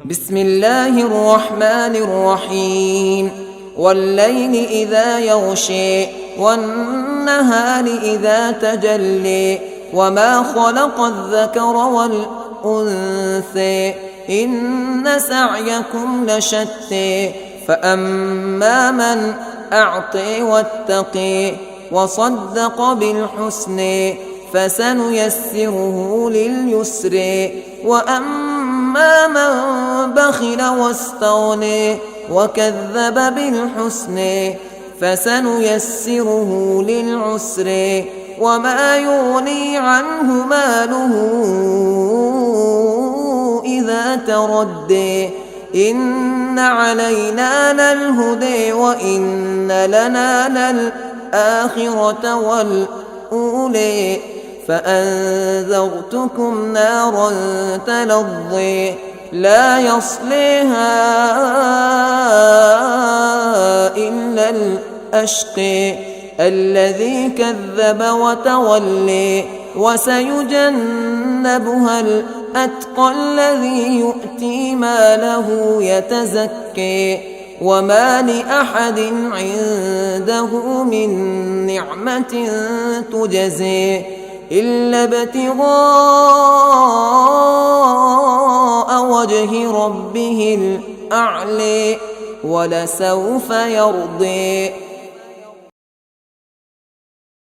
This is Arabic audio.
بسم الله الرحمن الرحيم والليل إذا يغشي والنهار إذا تجلي وما خلق الذكر والأنثى إن سعيكم لشتى فأما من أعطي واتقي وصدق بالحسنى فسنيسره لليسر وأما من بخل واستغنى وكذب بالحسنى فسنيسره للعسر وما يغني عنه ماله إذا تردى إن علينا للهدى وإن لنا للآخرة والأولى فأنذرتكم نارا تلظى لا يصليها إلا الأشقى الذي كذب وتولى وسيجنبها الأتقى الذي يؤتي ماله يتزكى وما لأحد عنده من نعمة تجزى إلا ابتغاء وجه ربه الأعلى ولسوف يرضى.